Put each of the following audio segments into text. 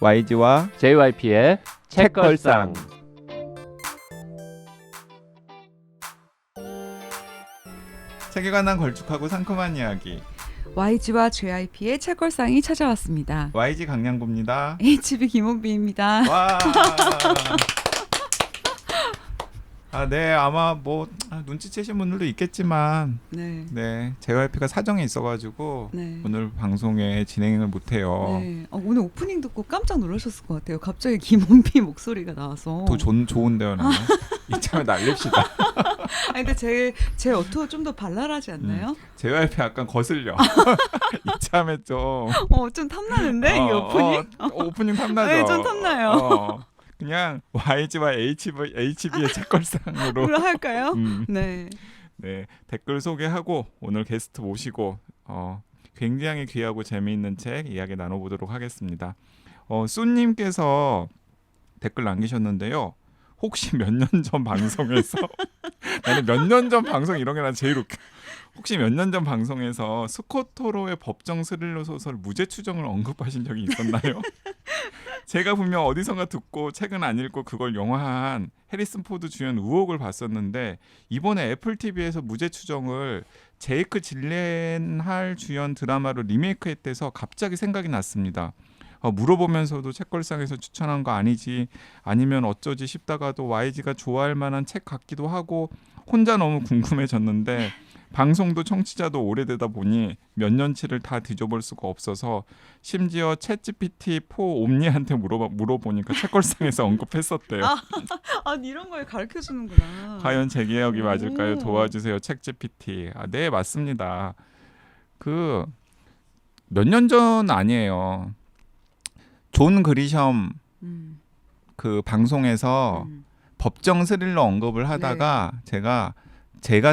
YG와 JYP의 책걸상. 책에 관한 걸쭉하고 상큼한 이야기. YG와 JYP의 책걸상이 찾아왔습니다. YG 강량구입니다. HB 김원비입니다. 와. 네, 아마 뭐 눈치채신 분들도 있겠지만 네, JYP가 사정이 있어가지고 오늘 방송에 진행을 못해요. 네. 오늘 오프닝 듣고 깜짝 놀라셨을 것 같아요. 갑자기 김원비 목소리가 나와서. 더 좋은데요, 나는. 이참에 날립시다. 아니 근데 제 어투가 좀 더 발랄하지 않나요? JYP 약간 거슬려. 이참에 좀. 좀 탐나는데 이 오프닝? 오프닝 탐나죠. 네, 좀 탐나요. 그냥 YG와 HB의 책걸상으로 그럼 할까요? 네. 네, 댓글 소개하고 오늘 게스트 모시고 굉장히 귀하고 재미있는 책 이야기 나눠보도록 하겠습니다. 쏘님께서 댓글 남기셨는데요. 혹시 몇 년 전 방송에서 나는 몇 년 전 방송 이런 게 난 제일 웃겨. 혹시 몇 년 전 방송에서 스코토로의 법정 스릴러 소설 무죄 추정을 언급하신 적이 있었나요? 제가 분명 어디선가 듣고 책은 안 읽고 그걸 영화한 해리슨 포드 주연 우옥을 봤었는데 이번에 애플 TV에서 무죄 추정을 제이크 질렌할 주연 드라마로 리메이크했대서 갑자기 생각이 났습니다. 물어보면서도 책걸상에서 추천한 거 아니지 아니면 어쩌지 싶다가도 YG가 좋아할 만한 책 같기도 하고 혼자 너무 궁금해졌는데 방송도 청취자도 오래되다 보니 몇 년치를 다 뒤져볼 수가 없어서 심지어 챗GPT4 옴니한테 물어보니까 책걸상에서 언급했었대요. 이런 걸 가르쳐주는구나. 과연 제 기억이 맞을까요? 도와주세요 챗GPT. 네, 맞습니다. 그 몇 년 전 아니에요. 존 그리샴 그 방송에서 법정 스릴러 언급을 하다가 제가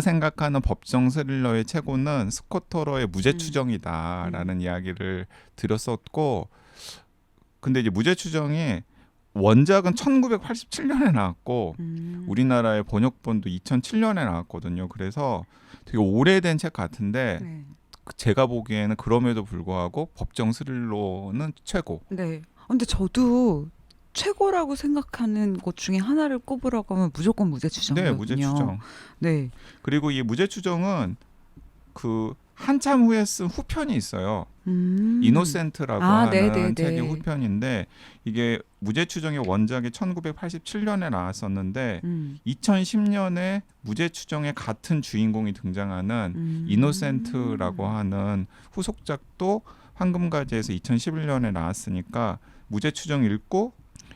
생각하는 법정 스릴러의 최고는 스코토로의 무죄 추정이다라는 이야기를 드렸었고, 근데 이제 무죄 추정이 원작은 1987년에 나왔고 우리나라의 번역본도 2007년에 나왔거든요. 그래서 되게 오래된 책 같은데 제가 보기에는 그럼에도 불구하고 법정 스릴러는 최고. 네. 근데 저도 최고라고 생각하는 것 중에 하나를 꼽으라고 하면 무조건 무죄 추정이거든요. 네, 무죄 추정. 네. 그리고 이 무죄 추정은 그 한참 후에 쓴 후편이 있어요. 이노센트라고 하는 네네네. 책의 후편인데 이게 무죄 추정의 원작이 1987년에 나왔었는데 2010년에 무죄 추정의 같은 주인공이 등장하는 이노센트라고 하는 후속작도 황금가지에서 2011년에 나왔으니까 무죄 추정 읽고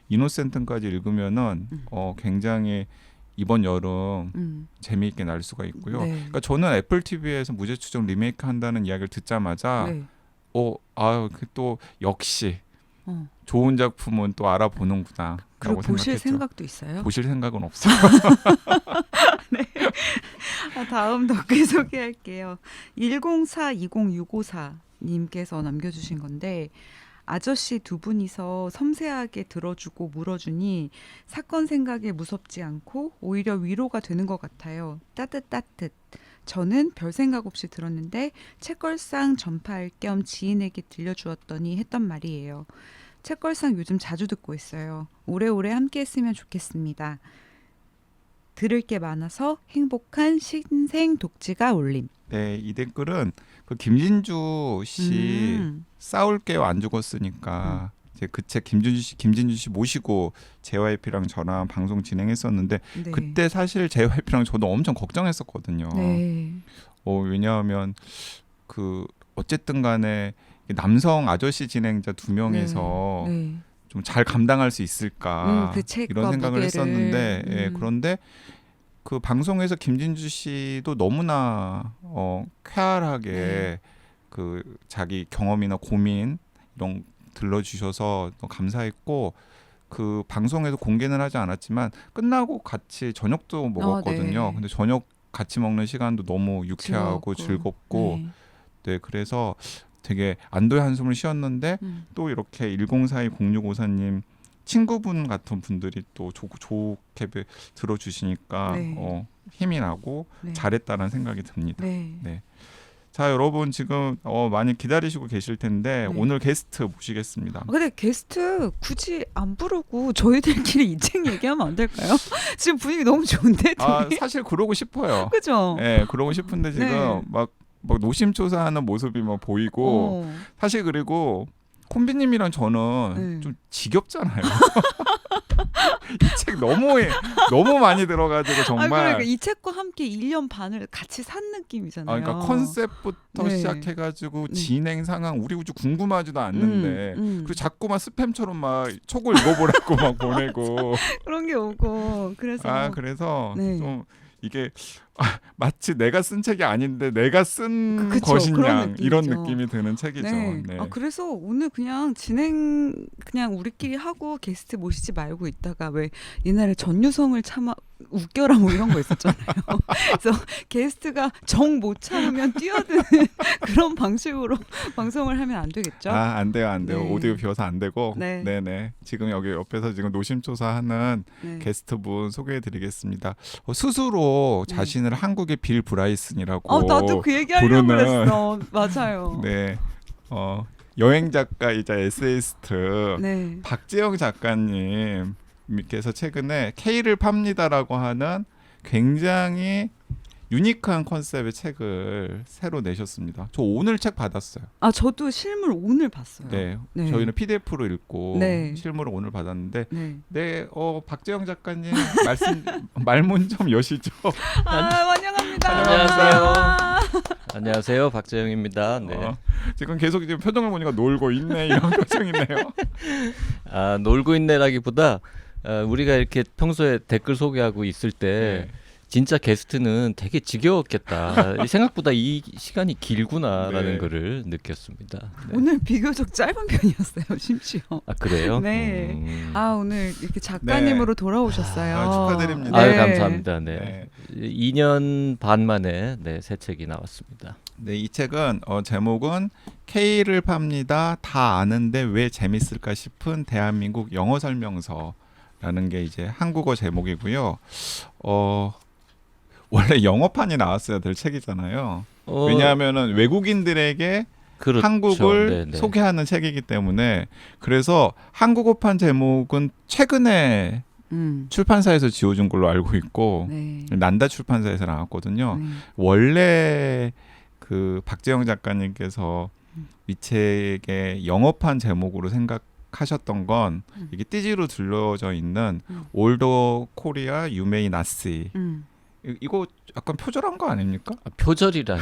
이노센트까지 읽으면은 굉장히 이번 여름 재미있게 날 수가 있고요. 그러니까 저는 애플 TV에서 무죄 추정 리메이크 한다는 이야기를 듣자마자 또 역시 좋은 작품은 또 알아보는구나. 그리고 라고 보실 생각했죠. 생각도 있어요? 보실 생각은 없어요. 네. 다음 댓글 소개할게요. 10420654님께서 남겨주신 건데 아저씨 두 분이서 섬세하게 들어주고 물어주니 사건 생각에 무섭지 않고 오히려 위로가 되는 것 같아요. 따뜻. 저는 별 생각 없이 들었는데 책걸상 전파할 겸 지인에게 들려주었더니 했던 말이에요. 책걸상 요즘 자주 듣고 있어요. 오래오래 함께 했으면 좋겠습니다. 들을 게 많아서 행복한 신생 독지가 올림. 네, 이 댓글은 그 김진주 씨 싸울 게요 안 죽었으니까 이제 그 책 김진주 씨 모시고 JYP랑 저랑 방송 진행했었는데 그때 사실 JYP랑 저도 엄청 걱정했었거든요. 왜냐하면 그 어쨌든 간에 남성 아저씨 진행자 두 명에서 좀 잘 감당할 수 있을까 이런 생각을 무게를. 했었는데 그런데 그 방송에서 김진주 씨도 너무나 쾌활하게 그 자기 경험이나 고민 이런 들려주셔서 감사했고 그 방송에서 공개는 하지 않았지만 끝나고 같이 저녁도 먹었거든요. 근데 저녁 같이 먹는 시간도 너무 유쾌하고 즐겁고 네, 그래서 되게 안도의 한숨을 쉬었는데 또 이렇게 10420654님 친구분 같은 분들이 또 좋게 들어주시니까 힘이 나고 잘했다는 생각이 듭니다. 네. 자, 여러분 지금 많이 기다리시고 계실 텐데 네. 오늘 게스트 모시겠습니다. 근데 게스트 굳이 안 부르고 저희들끼리 이 책 얘기하면 안 될까요? 지금 분위기 너무 좋은데 아, 둘이? 사실 그러고 싶어요. 그죠? 네, 그러고 싶은데 지금 네. 막 노심초사하는 모습이 막 보이고 사실 그리고 콤비님이랑 저는 네. 좀 지겹잖아요. 이 책 너무 많이 들어가지고 정말. 그러니까 이 책과 함께 1년 반을 같이 산 느낌이잖아요. 그러니까 컨셉부터 네. 시작해가지고 네. 진행 상황 우리 우주 궁금하지도 않는데 그리고 자꾸 막 스팸처럼 막 촉을 읽어보라고 막 보내고. 그런 게 오고 그래서 그래서 네. 좀 이게 마치 내가 쓴 책이 아닌데 내가 쓴 그쵸, 것이냐 그런 이런 느낌이죠. 느낌이 드는 책이죠. 네. 네. 그래서 오늘 그냥 그냥 우리끼리 하고 게스트 모시지 말고 있다가 왜 옛날에 전유성을 참아 웃겨라 뭐 이런 거 있었잖아요. 그래서 게스트가 정 못 참으면 뛰어드는 그런 방식으로 방송을 하면 안 되겠죠? 안 돼요. 네. 오디오 비어서 안 되고. 네. 네네. 지금 여기 옆에서 지금 노심초사하는 네. 게스트분 소개해드리겠습니다. 스스로 네. 자신을 한국의 빌 브라이슨이라고. 나도 그 얘기하려고 부르는- 그랬어. 맞아요. 네. 여행 작가이자 에세이스트 네. 박재영 작가님께서 최근에 K를 팝니다라고 하는 굉장히 유니크한 컨셉의 책을 새로 내셨습니다. 저 오늘 책 받았어요. 저도 실물 오늘 봤어요. 네. 네. 저희는 PDF로 읽고 네. 실물을 오늘 받았는데 네. 박재영 작가님 말문 좀 여시죠. 환영합니다. 안녕하세요. 안녕하세요, 박재영입니다. 네. 지금 계속 지금 표정을 보니까 놀고 있네 이런 표정이네요. 놀고 있네라기보다 우리가 이렇게 평소에 댓글 소개하고 있을 때 네. 진짜 게스트는 되게 지겨웠겠다. 생각보다 이 시간이 길구나라는 네. 거를 느꼈습니다. 네. 오늘 비교적 짧은 편이었어요, 심지어. 그래요? 네. 오늘 이렇게 작가님으로 돌아오셨어요. 축하드립니다. 아유, 감사합니다. 네. 2년 반 만에 새 책이 나왔습니다. 네, 이 책은 제목은 K를 팝니다. 다 아는데 왜 재밌을까 싶은 대한민국 영어 설명서라는 게 이제 한국어 제목이고요. 원래 영어판이 나왔어야 될 책이잖아요. 왜냐하면은 외국인들에게 그렇죠. 한국을 네네. 소개하는 책이기 때문에 그래서 한국어판 제목은 최근에 출판사에서 지어준 걸로 알고 있고 네. 난다 출판사에서 나왔거든요. 네. 원래 그 박재영 작가님께서 이 책의 영어판 제목으로 생각하셨던 건 이게 띠지로 둘러져 있는 올더 코리아 유메이 나시 이거 약간 표절한 거 아닙니까? 표절이라뇨.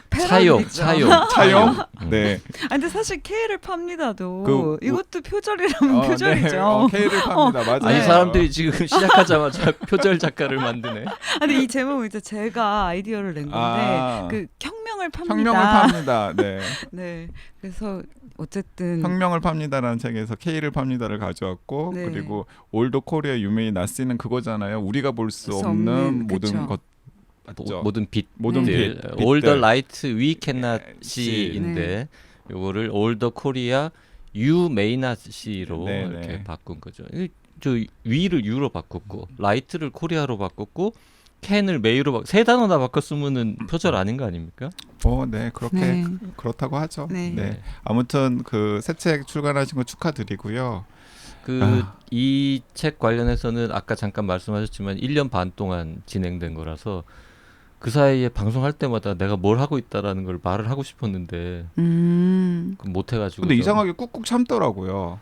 패러디죠. 차용? 네. 근데 사실 K를 팝니다도 그, 이것도 표절이라면 표절이죠. 네. K를 팝니다. 맞아요. 아니 사람들이 지금 시작하자마자 표절 작가를 만드네. 근데 이 제목은 이제 제가 아이디어를 낸 건데 그 혁명을 팝니다. 혁명을 팝니다. 네. 네. 그래서 어쨌든 혁명을 팝니다라는 책에서 K를 팝니다를 가져왔고 네. 그리고 올더 코리아 유메이 나시는 그거잖아요. 우리가 볼 수 수 없는 없는, 모든 그쵸. 것 맞죠? 모든 빛, 모든 네. 빛, All the 빛들. light we cannot 네. see인데 요거를 All the Korea you may not see로 네, 이렇게 네. 바꾼 거죠. 저 위를 U로 바꿨고 light를 코리아로 바꿨고 can을 may로 세 단어나 바꿨으면은 표절 아닌 거 아닙니까? 네 그렇게 네. 그렇다고 하죠. 네. 네. 아무튼 그 새 책 출간하신 거 축하드리고요. 이 책 관련해서는 아까 잠깐 말씀하셨지만 1년 반 동안 진행된 거라서 그 사이에 방송할 때마다 내가 뭘 하고 있다라는 걸 말을 하고 싶었는데 못 해가지고. 근데 이상하게 꾹꾹 참더라고요.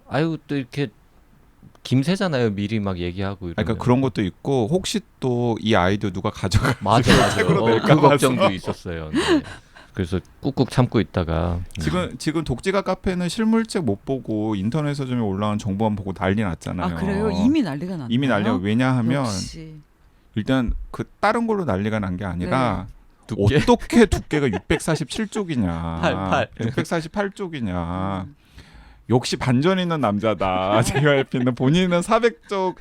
아유 또 이렇게 김새잖아요. 미리 막 얘기하고 이러면. 그러니까 그런 것도 있고 혹시 또 이 아이디어 누가 가져가 맞아. 책으로 낼까 그 봐서. 걱정도 있었어요. 네. 그래서 꾹꾹 참고 있다가 지금 독지가 카페는 실물책 못 보고 인터넷 서점에 올라온 정보만 보고 난리 났잖아요. 그래요? 이미 난리가 났나요? 이미 난리가 왜냐하면 역시. 일단 그 다른 걸로 난리가 난 게 아니라 두께? 어떻게 두께가 647쪽이냐 648쪽이냐 역시 반전 있는 남자다. JYP는 본인은 400쪽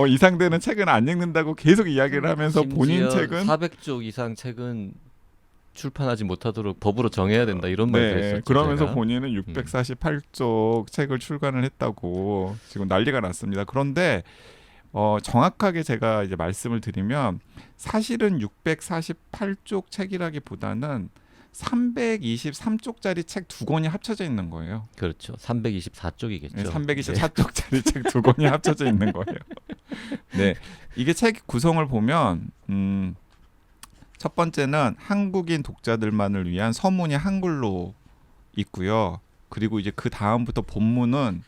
이상 되는 책은 안 읽는다고 계속 이야기를 하면서 본인 책은 400쪽 이상 책은 출판하지 못하도록 법으로 정해야 된다 이런 말도 했었죠. 그러면서 제가. 본인은 648쪽 책을 출간을 했다고 지금 난리가 났습니다. 그런데 정확하게 제가 이제 말씀을 드리면 사실은 648쪽 책이라기보다는 323쪽짜리 책 두 권이 합쳐져 있는 거예요. 그렇죠. 324쪽이겠죠. 네, 324쪽짜리 책 두 권이 합쳐져 있는 거예요. 네, 이게 책 구성을 보면 첫 번째는 한국인 독자들만을 위한 서문이 한글로 있고요. 그리고 이제 그 다음부터 본문은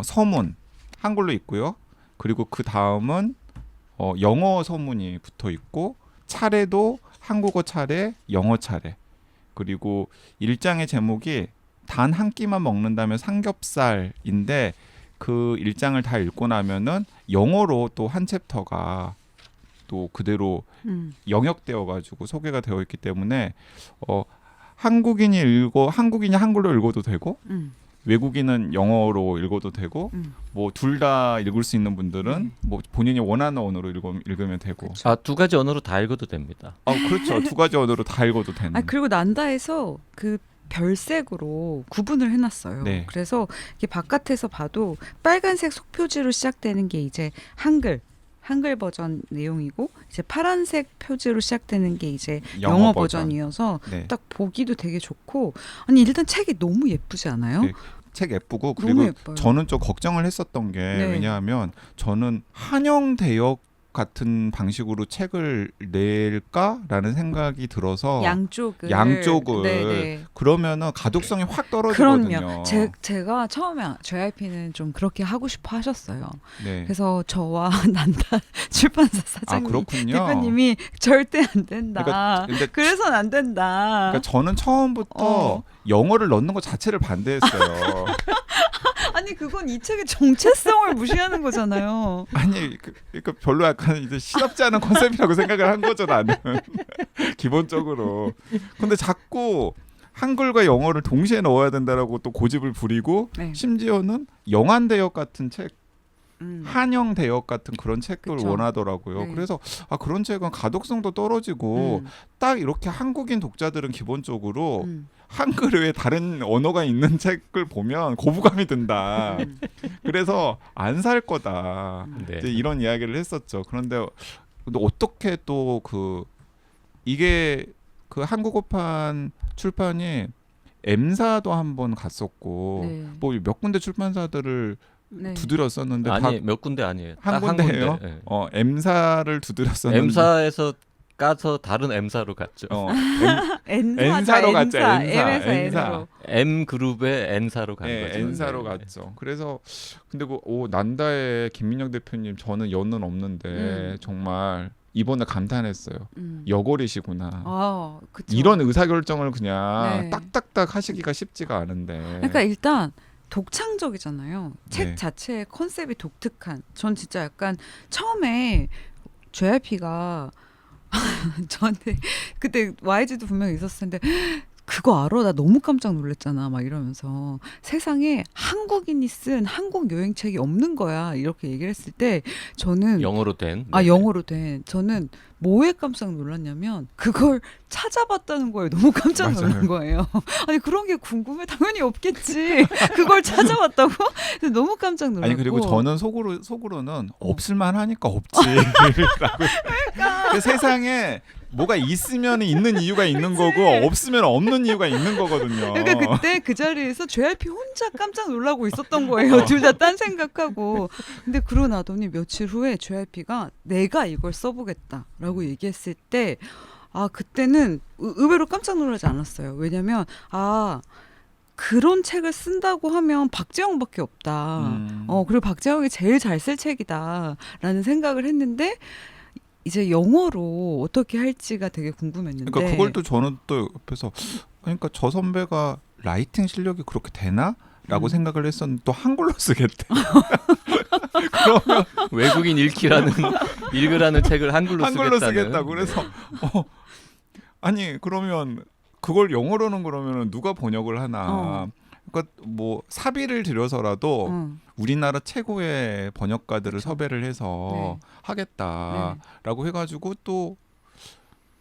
서문 한글로 있고요. 그리고 그 다음은 영어 서문이 붙어 있고 차례도 한국어 차례, 영어 차례. 그리고 1장의 제목이 단 한 끼만 먹는다면 삼겹살인데 그 1장을 다 읽고 나면은 영어로 또 한 챕터가 또 그대로 영역되어 가지고 소개가 되어 있기 때문에 한국인이 한글로 읽어도 되고 외국인은 영어로 읽어도 되고 뭐 둘 다 읽을 수 있는 분들은 뭐 본인이 원하는 언어로 읽으면 되고. 아, 두 가지 언어로 다 읽어도 됩니다. 그렇죠. 두 가지 언어로 다 읽어도 되는. 그리고 난다에서 그 별색으로 구분을 해놨어요. 네. 그래서 이게 바깥에서 봐도 빨간색 속표지로 시작되는 게 이제 한글 버전 내용이고 이제 파란색 표지로 시작되는 게 이제 영어 버전이어서 네. 딱 보기도 되게 좋고 아니 일단 책이 너무 예쁘지 않아요? 네. 책 예쁘고 너무 그리고 예뻐요. 저는 좀 걱정을 했었던 게 네. 왜냐하면 저는 한영 대역 같은 방식으로 책을 낼까라는 생각이 들어서 양쪽을 네네. 그러면은 가독성이 확 떨어지거든요. 그럼요. 제가 처음에 JYP는 좀 그렇게 하고 싶어 하셨어요. 네. 그래서 저와 난다 출판사 사장님 그렇군요. 대표님이 절대 안 된다. 근데 그래서는 안 된다. 그러니까 저는 처음부터 영어를 넣는 것 자체를 반대했어요. 아니 그건 이 책의 정체성을 무시하는 거잖아요. 아니 그러니까 별로 약간 이제 시답지 않은 컨셉이라고 생각을 한 거죠 나는 기본적으로. 근데 자꾸 한글과 영어를 동시에 넣어야 된다라고 또 고집을 부리고 네. 심지어는 영한 대역 같은 책, 한영 대역 같은 그런 책들을 그쵸. 원하더라고요. 네. 그래서 그런 책은 가독성도 떨어지고 딱 이렇게 한국인 독자들은 기본적으로 한글 외에 다른 언어가 있는 책을 보면 거부감이 든다. 그래서 안 살 거다. 네. 이제 이런 이야기를 했었죠. 근데 어떻게 또 이게 그 한국어판 출판이 M사도 한번 갔었고 네. 뭐 몇 군데 출판사들을 네. 두드렸었는데 아니 몇 군데 아니에요. 한 딱 군데예요. 네. M사를 두드렸었는데 M사에서 까서 다른 M사로 갔죠. N사로 갔죠. M에서 N사. N으로. M 그룹의 N사로 간 거죠. N사로 네. 갔죠. 그래서 근데 난다의 김민영 대표님 저는 연은 없는데 정말 이번에 감탄했어요. 여골이시구나. 그쵸. 이런 의사결정을 그냥 네. 딱딱딱 하시기가 쉽지가 않은데. 그러니까 일단 독창적이잖아요. 책 네. 자체의 컨셉이 독특한. 전 진짜 약간 처음에 JYP가 저한테 그때 YG도 분명히 있었을 텐데 그거 알아? 나 너무 깜짝 놀랐잖아. 막 이러면서 세상에 한국인이 쓴 한국 여행책이 없는 거야. 이렇게 얘기를 했을 때 저는 영어로 된. 영어로 된 저는 뭐에 깜짝 놀랐냐면 그걸 찾아봤다는 거에 너무 깜짝 놀란 거예요. 아니 그런 게 궁금해? 당연히 없겠지. 그걸 찾아봤다고? 너무 깜짝 놀랐고. 아니 그리고 저는 속으로는 없을만 하니까 없지. 그러니까. 세상에 뭐가 있으면 있는 이유가 있는 거고 없으면 없는 이유가 있는 거거든요. 그러니까 그때 그 자리에서 JYP 혼자 깜짝 놀라고 있었던 거예요. 둘 다 딴 생각하고. 근데 그러고 나더니 며칠 후에 JYP가 내가 이걸 써보겠다라고 얘기했을 때 그때는 의외로 깜짝 놀라지 않았어요. 왜냐면 그런 책을 쓴다고 하면 박재홍밖에 없다. 그리고 박재홍이 제일 잘 쓸 책이다라는 생각을 했는데 이제 영어로 어떻게 할지가 되게 궁금했는데. 그러니까 그걸 또 저는 또 옆에서 그러니까 저 선배가 라이팅 실력이 그렇게 되나? 라고 생각을 했었는데 또 한글로 쓰겠대. 그러면 외국인 읽으라는 책을 한글로 쓰겠다고. 그래서 아니 그러면 그걸 영어로는 그러면 누가 번역을 하나? 그러니까 뭐 사비를 들여서라도 우리나라 최고의 번역가들을 섭외를 해서 하겠다라고 해가지고 또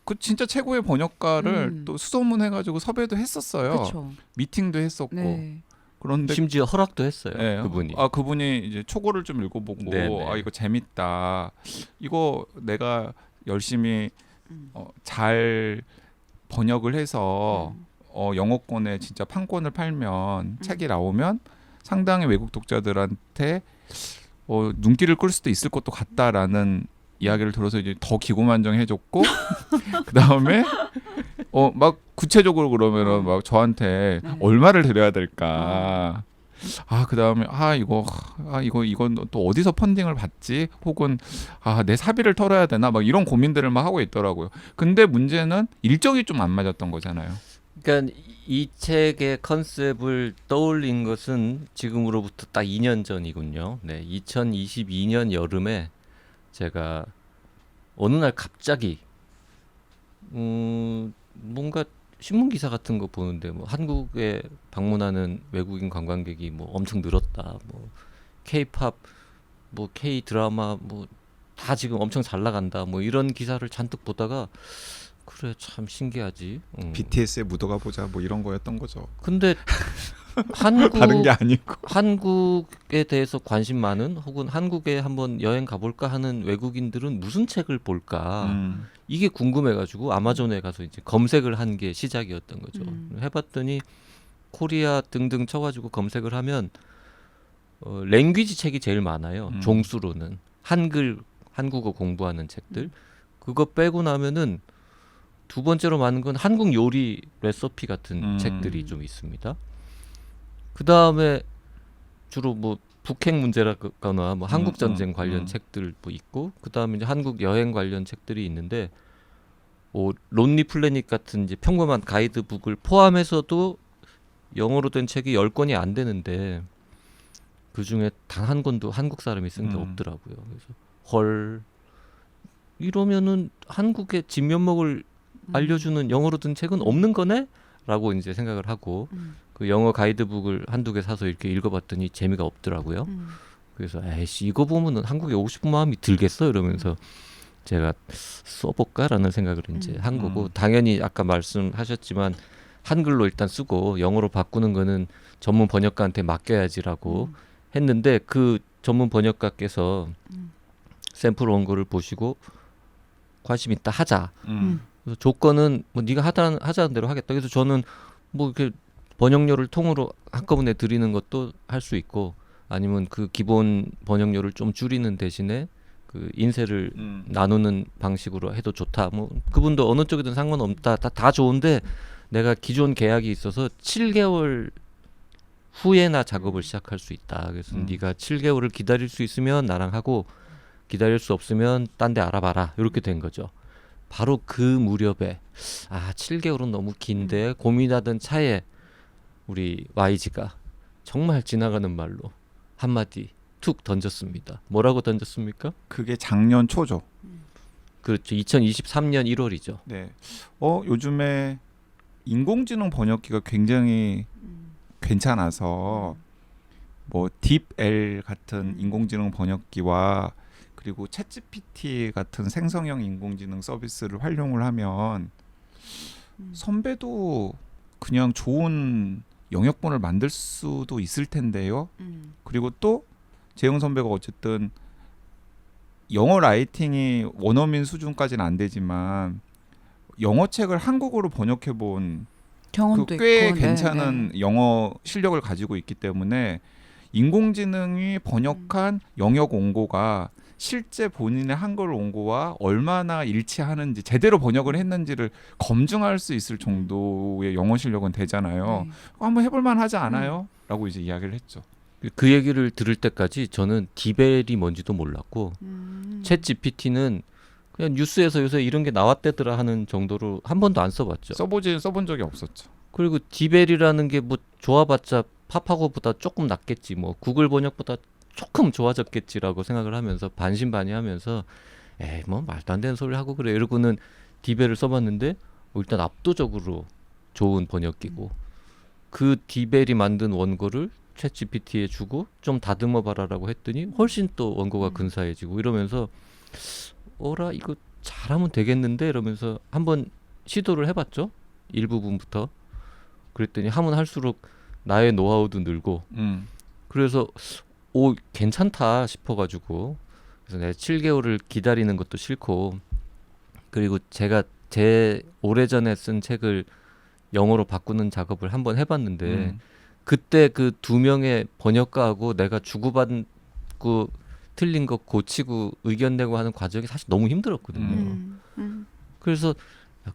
그 진짜 최고의 번역가를 또 수소문해가지고 섭외도 했었어요. 그쵸. 미팅도 했었고. 네. 그런데 심지어 허락도 했어요. 예, 그분이. 그분이 이제 초고를 좀 읽어보고 네네. 이거 재밌다. 이거 내가 열심히 잘 번역을 해서 영어권에 진짜 판권을 팔면 책이 나오면 상당히 외국 독자들한테 눈길을 끌 수도 있을 것도 같다라는 이야기를 들어서 이제 더 기고만장해졌고 그 다음에 막 구체적으로 그러면은 막 저한테 네. 얼마를 드려야 될까. 그 다음에 이건 또 어디서 펀딩을 받지? 혹은 내 사비를 털어야 되나? 막 이런 고민들을 막 하고 있더라고요. 근데 문제는 일정이 좀 안 맞았던 거잖아요. 그러니까 이 책의 컨셉을 떠올린 것은 지금으로부터 딱 2년 전이군요. 네, 2022년 여름에 제가 어느 날 갑자기 뭔가 신문 기사 같은 거 보는데 뭐 한국에 방문하는 외국인 관광객이 뭐 엄청 늘었다. 뭐 K-팝, 뭐 K 드라마 뭐 다 지금 엄청 잘 나간다. 뭐 이런 기사를 잔뜩 보다가 그래 참 신기하지. BTS에 묻어가 보자 뭐 이런 거였던 거죠. 근데 다른 게 아니고. 한국에 대해서 관심 많은 혹은 한국에 한번 여행 가볼까 하는 외국인들은 무슨 책을 볼까 이게 궁금해가지고 아마존에 가서 이제 검색을 한 게 시작이었던 거죠. 해봤더니 코리아 등등 쳐가지고 검색을 하면 랭귀지 책이 제일 많아요. 종수로는 한국어 공부하는 책들. 그거 빼고 나면은 두 번째로 많은 건 한국 요리 레시피 같은 책들이 좀 있습니다. 그 다음에 주로 뭐 북핵 문제라거나 뭐 한국 전쟁 관련 책들 뭐 있고, 그 다음에 이제 한국 여행 관련 책들이 있는데, 론리 플래닛 같은 이제 평범한 가이드북을 포함해서도 영어로 된 책이 10권이 안 되는데 그 중에 단 한 권도 한국 사람이 쓴 게 없더라고요. 그래서 헐, 이러면은 한국의 진면목을 알려주는 영어로 든 책은 없는 거네? 라고 이제 생각을 하고 그 영어 가이드북을 한두 개 사서 이렇게 읽어봤더니 재미가 없더라고요. 그래서 에이씨 이거 보면은 한국에 오고 싶은 마음이 들겠어? 이러면서 제가 써볼까라는 생각을 이제 한 거고, 당연히 아까 말씀하셨지만 한글로 일단 쓰고 영어로 바꾸는 거는 전문 번역가한테 맡겨야지라고 했는데, 그 전문 번역가께서 샘플 원고를 보시고 관심 있다 하자. 그래서 조건은 뭐 네가 하자는 대로 하겠다. 그래서 저는 뭐 이렇게 번역료를 통으로 한꺼번에 드리는 것도 할 수 있고, 아니면 그 기본 번역료를 좀 줄이는 대신에 그 인세를 나누는 방식으로 해도 좋다. 뭐 그분도 어느 쪽이든 상관없다. 다 좋은데 내가 기존 계약이 있어서 7개월 후에나 작업을 시작할 수 있다. 그래서 네가 7개월을 기다릴 수 있으면 나랑 하고, 기다릴 수 없으면 딴 데 알아봐라. 이렇게 된 거죠. 바로 그 무렵에 7개월은 너무 긴데 고민하던 차에 우리 YG가 정말 지나가는 말로 한마디 툭 던졌습니다. 뭐라고 던졌습니까? 그게 작년 초죠. 그렇죠. 2023년 1월이죠. 네. 요즘에 인공지능 번역기가 굉장히 괜찮아서 뭐 딥L 같은 인공지능 번역기와 그리고 챗GPT 같은 생성형 인공지능 서비스를 활용을 하면 선배도 그냥 좋은 영역본을 만들 수도 있을 텐데요. 그리고 또 재영 선배가 어쨌든 영어 라이팅이 원어민 수준까지는 안 되지만 영어 책을 한국어로 번역해 본 경험도 꽤 있고. 괜찮은 영어 실력을 가지고 있기 때문에 인공지능이 번역한 영역 원고가 실제 본인의 한글 원고와 얼마나 일치하는지, 제대로 번역을 했는지를 검증할 수 있을 정도의 영어 실력은 되잖아요. 한번 해볼만 하지 않아요? 라고 이제 이야기를 했죠. 그 얘기를 들을 때까지 저는 디벨이 뭔지도 몰랐고, 챗 GPT는 그냥 뉴스에서 요새 이런 게 나왔대더라 하는 정도로 한 번도 안 써봤죠. 써본 적이 없었죠. 그리고 디벨이라는 게 뭐 좋아봤자 파파고보다 조금 낫겠지, 뭐 구글 번역보다 조금 좋아졌겠지라고 생각을 하면서 반신반의하면서 에이 뭐 말도 안 되는 소리 하고 그래 이러고는 디벨을 써봤는데 일단 압도적으로 좋은 번역기고, 그 디벨이 만든 원고를 챗 GPT에 주고 좀 다듬어 봐라라고 했더니 훨씬 또 원고가 근사해지고 이러면서 어라 이거 잘하면 되겠는데 이러면서 한번 시도를 해봤죠. 일부분부터. 그랬더니 하면 할수록 나의 노하우도 늘고 음. 그래서 오 괜찮다 싶어가지고 그래서 내가 7개월을 기다리는 것도 싫고 그리고 제가 제 오래전에 쓴 책을 영어로 바꾸는 작업을 한번 해봤는데 음. 그때 그 2명의 번역가하고 내가 주고받고 틀린 거 고치고 의견 내고 하는 과정이 사실 너무 힘들었거든요. 그래서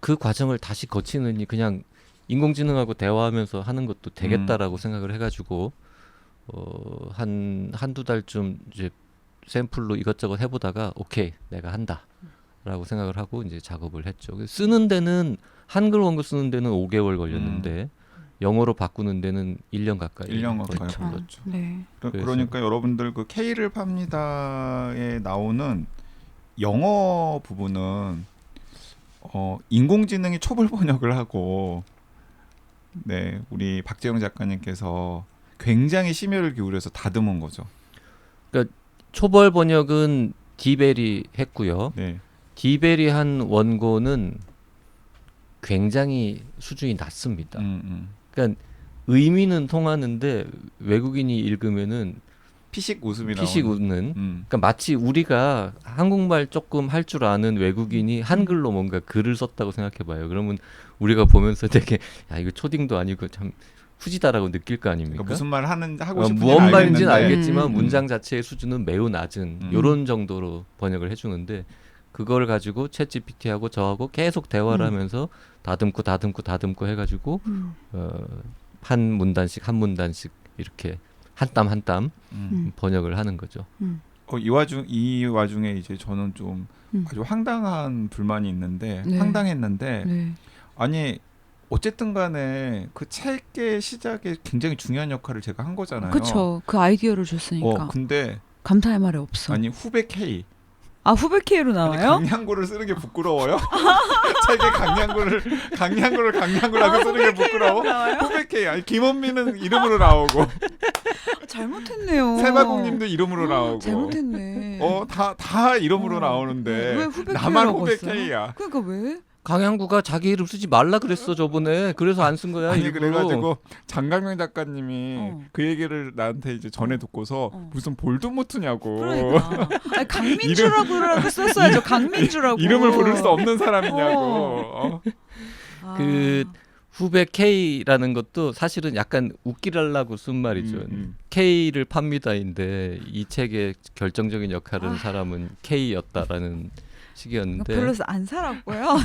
그 과정을 다시 거치느니 그냥 인공지능하고 대화하면서 하는 것도 되겠다라고 생각을 해가지고 한두 달쯤 이제 샘플로 이것저것 해보다가 오케이 내가 한다라고 생각을 하고 이제 작업을 했죠. 쓰는 데는 한글 원고 쓰는 데는 5개월 걸렸는데 영어로 바꾸는 데는 1년 가까이 1년 가까이 걸렸죠. 걸렸죠. 네. 그래서- 그러니까 여러분들 그 K를 팝니다에 나오는 영어 부분은 인공지능이 초벌 번역을 하고 네 우리 박재영 작가님께서 굉장히 심혈을 기울여서 다듬은 거죠. 초벌 번역은 디벨이 했고요. 네. 디벨이 한 원고는 굉장히 수준이 낮습니다. 그러니까 의미는 통하는데 외국인이 읽으면은 피식 웃음이 피식 나오는. 웃는. 그러니까 마치 우리가 한국말 조금 할 줄 아는 외국인이 한글로 뭔가 글을 썼다고 생각해봐요. 그러면 우리가 보면서 되게 야 이거 초딩도 아니고 참 후지다라고 느낄 거 아닙니까? 그러니까 무슨 말 하고 싶은지 무슨 말인지는 알겠는데. 알겠지만 문장 자체의 수준은 매우 낮은 요런 정도로 번역을 해주는데 그걸 가지고 챗GPT하고 저하고 계속 대화를 하면서 다듬고 해가지고 한 문단씩 이렇게 한 땀 한 땀 번역을 하는 거죠. 이 와중에 이제 저는 좀 아주 황당한 불만이 있는데 네. 황당했는데 네. 아니 어쨌든 간에 그 책의 시작에 굉장히 중요한 역할을 제가 한 거잖아요. 그쵸. 그 아이디어를 줬으니까. 근데 감사할 말이 없어. 아니 후배 K 아, 후배 K로 아니, 나와요? 강량구를 쓰는 게 부끄러워요? 책에 강량구라고 쓰는 게 부끄러워? 나와요? 후배 K 아니 김원민은 이름으로 나오고 잘못했네요. 세바공님도 이름으로 나오고 잘못했네. 다 이름으로 어. 나오는데 왜 후배 나만 K라고 후배 했어요? K야. 그러니까 왜? 강양구가 자기 이름 쓰지 말라 그랬어 저번에. 그래서 안 쓴 거야. 아니 일부러. 그래가지고 장강명 작가님이 어. 그 얘기를 나한테 이제 전해 듣고서 무슨 볼드모트냐고 그러니까. 아니, 강민주라고 썼어야죠. 강민주라고. 이름을 부를 수 없는 사람이냐고. 아. 그 후배 K라는 것도 사실은 약간 웃기려고 쓴 말이죠. K를 팝니다인데 이 책의 결정적인 역할을 한 사람은 K였다라는 식이었는데 별로 안 살았고요.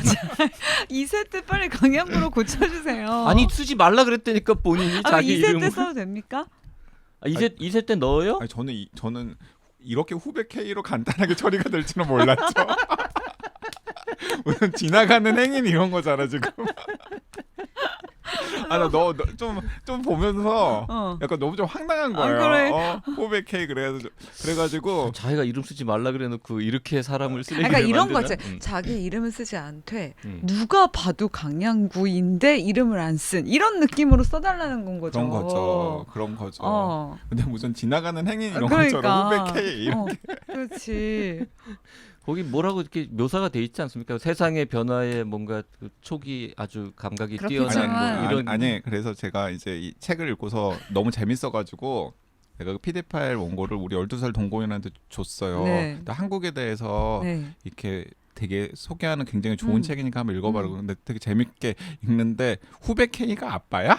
2세 때 빨리 강양구로 고쳐주세요. 아니 쓰지 말라 그랬다니까 본인이 자기 2세 이름을. 때 써도 됩니까? 이세 때 넣어요? 아니 저는 이렇게 후배 K로 간단하게 처리가 될 줄은 몰랐죠. 무슨 지나가는 행인 이런 거잖아 지금. 나 너 좀 보면서 약간 너무 좀 황당한 거예요. 그래. 후배 K 그래가지고 자기가 이름 쓰지 말라 그래놓고 이렇게 사람을 쓰레기를 그러니까 이런 만드나? 거지. 자기 이름을 쓰지 않되 누가 봐도 강양구인데 이름을 안 쓴 이런 느낌으로 써달라는 건 거죠. 그런 거죠. 근데 무슨 지나가는 행인 이런 그러니까. 것처럼 후배 K 이렇게. 그렇지. 거기 뭐라고 이렇게 묘사가 돼 있지 않습니까? 세상의 변화에 뭔가 그 촉이 아주 감각이 그렇겠지만. 뛰어난 거 이런. 아니 그래서 제가 이제 이 책을 읽고서 너무 재밌어가지고 내가 그 PDF 파일 원고를 우리 12살 동고인한테 줬어요. 네. 근데 한국에 대해서 네. 이렇게 되게 소개하는 굉장히 좋은 책이니까 한번 읽어봐라고. 근데 되게 재밌게 읽는데 후배 K가 아빠야?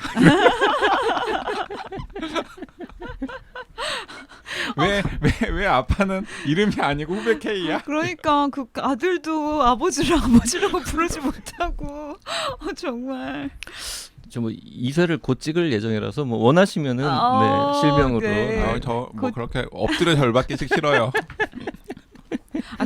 왜 아빠는 이름이 아니고 후배 K야? 그러니까 그 아들도 아버지라고 부르지 못하고 정말. 저 뭐 2세를 곧 찍을 예정이라서 뭐 원하시면은 네, 실명으로. 네. 저 뭐 그렇게 엎드려 절받기식 싫어요.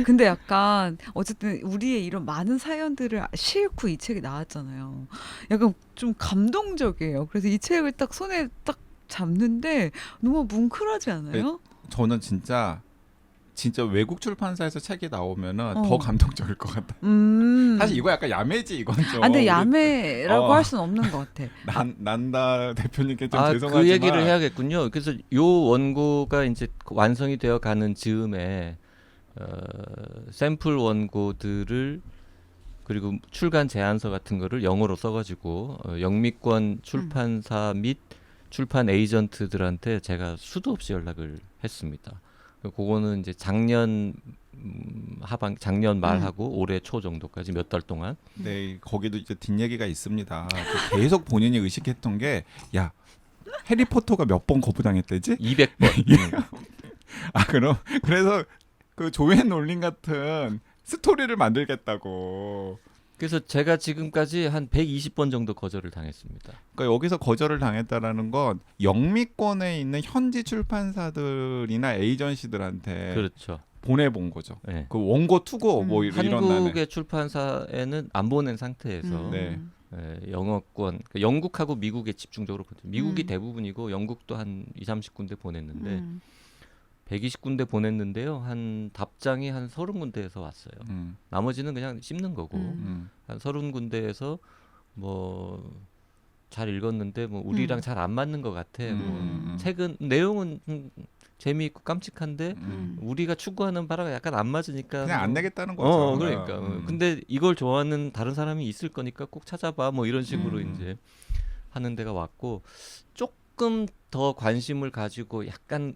근데 약간 어쨌든 우리의 이런 많은 사연들을 싣고 이 책이 나왔잖아요. 약간 좀 감동적이에요. 그래서 이 책을 딱 손에 딱 잡는데 너무 뭉클하지 않아요? 저는 진짜 외국 출판사에서 책이 나오면은 더 감동적일 것 같아. 사실 이거 약간 야매지 이건 좀. 근데 야매라고 할 수는 없는 것 같아. 난다 대표님께 좀 죄송하지만. 그 얘기를 해야겠군요. 그래서 요 원고가 이제 완성이 되어 가는 즈음에 샘플 원고들을 그리고 출간 제안서 같은 거를 영어로 써가지고 영미권 출판사 및 출판 에이전트들한테 제가 수도 없이 연락을 했습니다. 그거는 이제 작년 작년 말하고 올해 초 정도까지 몇 달 동안. 네, 거기도 이제 뒷얘기가 있습니다. 계속 본인이 의식했던 게, 야, 해리포터가 몇 번 거부당했대지? 200번. 아, 그래서 그 조앤 롤링 같은 스토리를 만들겠다고. 그래서 제가 지금까지 한 120번 정도 거절을 당했습니다. 그러니까 여기서 거절을 당했다라는 건 영미권에 있는 현지 출판사들이나 에이전시들한테 그렇죠. 보내본 거죠. 네. 그 원고 투고 뭐 이런 한국의 날에. 출판사에는 안 보낸 상태에서 네. 영어권, 그러니까 영국하고 미국에 집중적으로 미국이 음. 대부분이고 영국도 한 2-30군데 보냈는데 음. 120군데 보냈는데요. 한 답장이 한 30군데에서 왔어요. 나머지는 그냥 씹는 거고 한 30군데에서 뭐 잘 읽었는데 뭐 우리랑 잘 안 맞는 것 같아. 뭐 책은 내용은 재미있고 깜찍한데 우리가 추구하는 바랑 약간 안 맞으니까 그냥 안 내겠다는 거죠. 그러니까. 근데 이걸 좋아하는 다른 사람이 있을 거니까 꼭 찾아봐. 뭐 이런 식으로 이제 하는 데가 왔고 조금 더 관심을 가지고 약간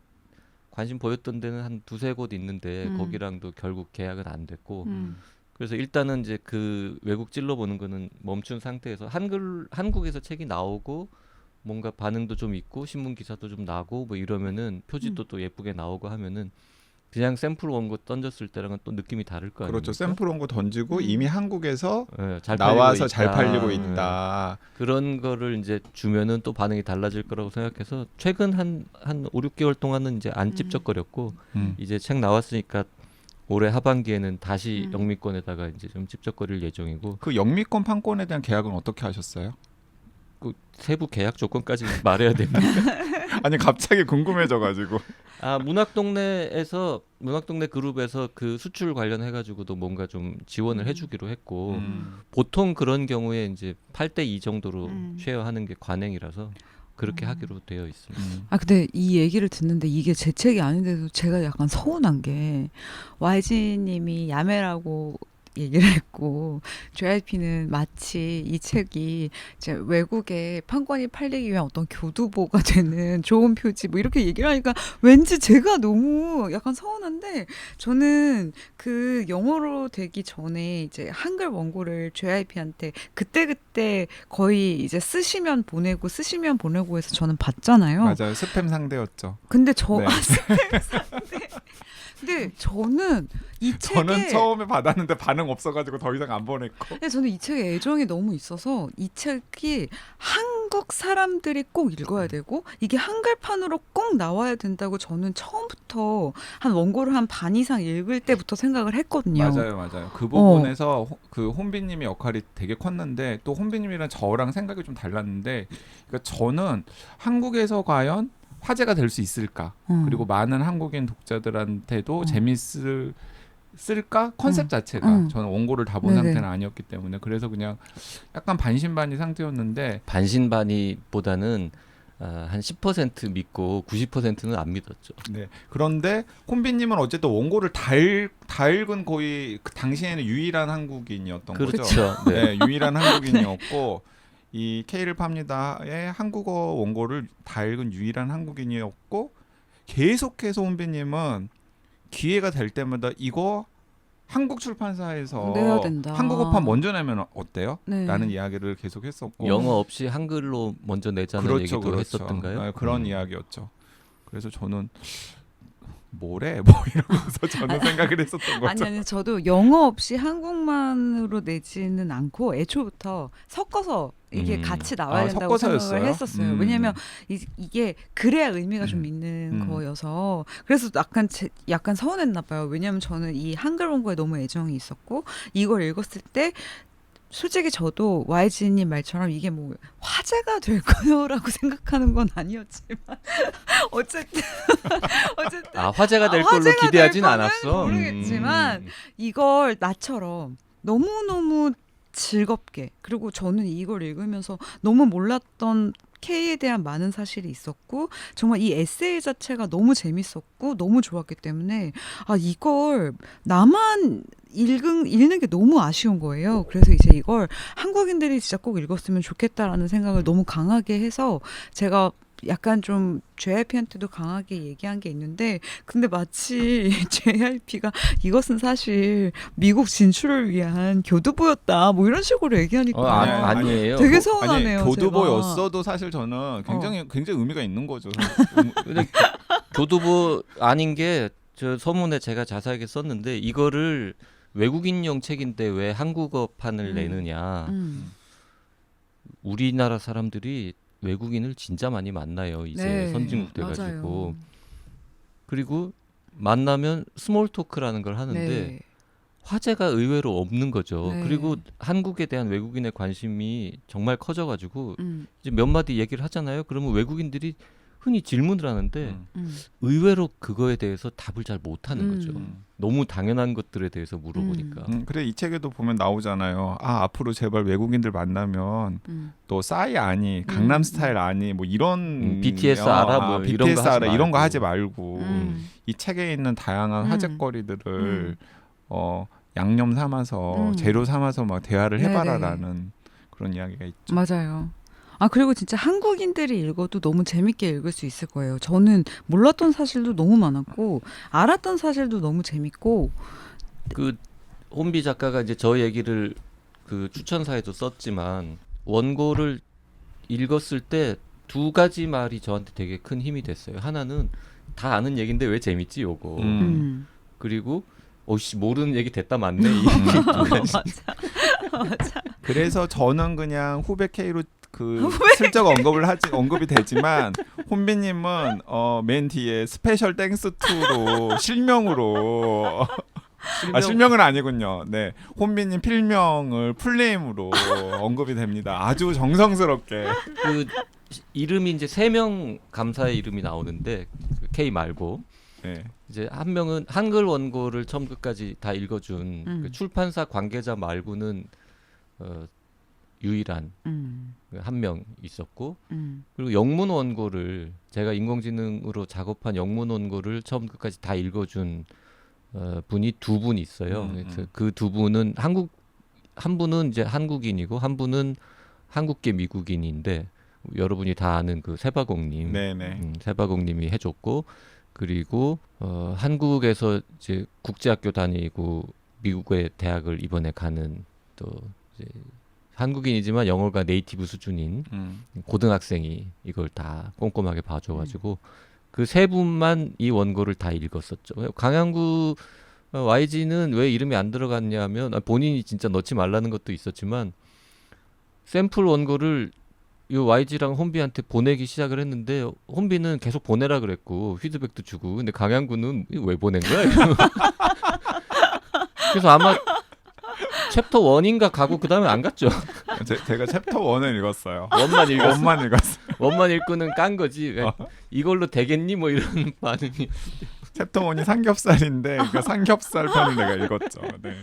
관심 보였던 데는 한 2-3곳 있는데 거기랑도 결국 계약은 안 됐고 그래서 일단은 이제 그 외국 찔러보는 거는 멈춘 상태에서 한국에서 책이 나오고 뭔가 반응도 좀 있고 신문 기사도 좀 나고 뭐 이러면은 표지도 또 예쁘게 나오고 하면은 그냥 샘플 원고 던졌을 때랑은 또 느낌이 다를 거 아닙니까? 그렇죠. 샘플 원고 던지고 이미 한국에서 잘 나와서 팔리고 잘 있다. 팔리고 있다. 그런 거를 이제 주면은 또 반응이 달라질 거라고 생각해서 최근 한 5-6개월 동안은 이제 안 찝쩍거렸고 이제 책 나왔으니까 올해 하반기에는 다시 영미권에다가 이제 좀 찝쩍거릴 예정이고. 그 영미권 판권에 대한 계약은 어떻게 하셨어요? 그 세부 계약 조건까지 말해야 됩니다. 아니 갑자기 궁금해져가지고. 문학동네 그룹에서 그 수출 관련해 가지고도 뭔가 좀 지원을 해주기로 했고 보통 그런 경우에 이제 8:2 정도로 쉐어하는 게 관행이라서 그렇게 하기로 되어 있습니다. 아 근데 이 얘기를 듣는데 이게 제 책이 아닌데도 제가 약간 서운한 게 YG님이 야매라고 얘기를 했고 JYP는 마치 이 책이 이제 외국에 판권이 팔리기 위한 어떤 교두보가 되는 좋은 표지 뭐 이렇게 얘기를 하니까 왠지 제가 너무 약간 서운한데 저는 그 영어로 되기 전에 이제 한글 원고를 JYP한테 그때 거의 이제 쓰시면 보내고 해서 저는 봤잖아요. 맞아요. 스팸 상대였죠. 근데 네. 스팸 상대. 근데 저는 이 책에 저는 처음에 받았는데 반응 없어가지고 더 이상 안 보냈고. 근데 저는 이 책에 애정이 너무 있어서 이 책이 한국 사람들이 꼭 읽어야 되고 이게 한글판으로 꼭 나와야 된다고 저는 처음부터 한 원고를 한 반 이상 읽을 때부터 생각을 했거든요. 맞아요. 그 부분에서 그 혼비님의 역할이 되게 컸는데 또 혼비님이랑 저랑 생각이 좀 달랐는데 그러니까 저는 한국에서 과연 화제가 될 수 있을까? 그리고 많은 한국인 독자들한테도 재밌을까? 컨셉 자체가 저는 원고를 다 본 상태는 아니었기 때문에 그래서 그냥 약간 반신반의 상태였는데 반신반의보다는 한 10% 믿고 90%는 안 믿었죠. 네. 그런데 혼비님은 어쨌든 원고를 다 읽은 거의 그 당시에는 유일한 한국인이었던 거죠. 그렇죠. 네, 유일한 한국인이었고 이 K를 팝니다의 한국어 원고를 다 읽은 유일한 한국인이었고 계속해서 혼비님은 기회가 될 때마다 이거 한국 출판사에서 내야 된다. 한국어판 먼저 내면 어때요? 네. 라는 이야기를 계속 했었고 영어 없이 한글로 먼저 내자는 얘기도 했었던가요? 네, 그런 이야기였죠. 그래서 저는 뭐래? 뭐 이러면서 저는 생각을 했었던 거죠. 아니 저도 영어 없이 한국만으로 내지는 않고 애초부터 섞어서 이게 같이 나와야 된다고 섞어서였어요? 생각을 했었어요. 왜냐하면 이게 그래야 의미가 좀 있는 거여서 그래서 약간 서운했나 봐요. 왜냐하면 저는 이 한글 원고에 너무 애정이 있었고 이걸 읽었을 때 솔직히 저도 YG님 말처럼 이게 뭐 화제가 될 거라고 생각하는 건 아니었지만 어쨌든 화제가 될 걸로 기대하진 않았어. 모르겠지만 이걸 나처럼 너무너무 즐겁게 그리고 저는 이걸 읽으면서 너무 몰랐던 K에 대한 많은 사실이 있었고 정말 이 에세이 자체가 너무 재밌었고 너무 좋았기 때문에 이걸 나만 읽는 게 너무 아쉬운 거예요. 그래서 이제 이걸 한국인들이 진짜 꼭 읽었으면 좋겠다라는 생각을 너무 강하게 해서 제가 약간 좀 JYP한테도 강하게 얘기한 게 있는데 근데 마치 JYP가 이것은 사실 미국 진출을 위한 교두보였다 뭐 이런 식으로 얘기하니까 아니에요. 되게 서운하네요. 아니, 교두보였어도 사실 저는 굉장히 의미가 있는 거죠. 근데 교두보 아닌 게 저 서문에 제가 자세하게 썼는데 이거를 외국인용 책인데 왜 한국어판을 내느냐. 우리나라 사람들이 외국인을 진짜 많이 만나요. 이제 네, 선진국 맞아요. 돼가지고. 그리고 만나면 스몰 토크라는 걸 하는데 네. 화제가 의외로 없는 거죠. 네. 그리고 한국에 대한 외국인의 관심이 정말 커져가지고 음, 이제 몇 마디 얘기를 하잖아요. 그러면 외국인들이 흔히 질문을 하는데 음, 의외로 그거에 대해서 답을 잘 못하는 음. 거죠. 너무 당연한 것들에 대해서 물어보니까. 그래 이 책에도 보면 나오잖아요. 아 앞으로 제발 외국인들 만나면 또 싸이 아니 강남 스타일 아니 뭐 이런 BTS 알아? 뭐 이런 거 BTS 하지 알아 이런 거 말고. 하지 말고 이 책에 있는 다양한 화제거리들을 양념 삼아서 재료 삼아서 막 대화를 해봐라라는 그런 이야기가 있죠. 맞아요. 아 그리고 진짜 한국인들이 읽어도 너무 재밌게 읽을 수 있을 거예요. 저는 몰랐던 사실도 너무 많았고 알았던 사실도 너무 재밌고 그 혼비 작가가 이제 저 얘기를 그 추천사에도 썼지만 원고를 읽었을 때 두 가지 말이 저한테 되게 큰 힘이 됐어요. 하나는 다 아는 얘기인데 왜 재밌지 요거. 그리고 오씨 모르는 얘기 됐다 맞네. 이 두 가지. 맞아. 그래서 저는 그냥 후배 K로 그 슬쩍 언급이 되지만 혼비님은 맨 뒤에 스페셜 땡스 투로 실명으로 실명은 아니군요. 네, 혼비님 필명을 풀네임으로 언급이 됩니다. 아주 정성스럽게. 그 이름이 이제 3명 감사의 이름이 나오는데 그 K 말고 네. 이제 한 명은 한글 원고를 처음 끝까지 다 읽어준 그 출판사 관계자 말고는 유일한 한 명 있었고 그리고 영문 원고를 제가 인공지능으로 작업한 영문 원고를 처음 끝까지 다 읽어준 분이 두 분 있어요. 그래서 그 두 분은 한 분은 이제 한국인이고 한 분은 한국계 미국인인데 여러분이 다 아는 그 세바공님, 네네. 세바공님이 해줬고 그리고 한국에서 이제 국제학교 다니고 미국의 대학을 이번에 가는 또 이제 한국인이지만 영어가 네이티브 수준인 고등학생이 이걸 다 꼼꼼하게 봐줘가지고 그 세 분만 이 원고를 다 읽었었죠. 강양구 YG는 왜 이름이 안 들어갔냐면 본인이 진짜 넣지 말라는 것도 있었지만 샘플 원고를 이 YG랑 혼비한테 보내기 시작을 했는데 혼비는 계속 보내라 그랬고 피드백도 주고 근데 강양구는 왜 보낸 거야? 그래서 아마 챕터 1인가 가고 그 다음에 안 갔죠. 제가 챕터 1을 읽었어요. 원만 읽었어. 원만 읽었어요. 원만 읽고는 깐 거지. 왜 이걸로 되겠니? 뭐 이런 반응이. 챕터 1이 삼겹살인데 그 삼겹살 편을 내가 읽었죠. 네.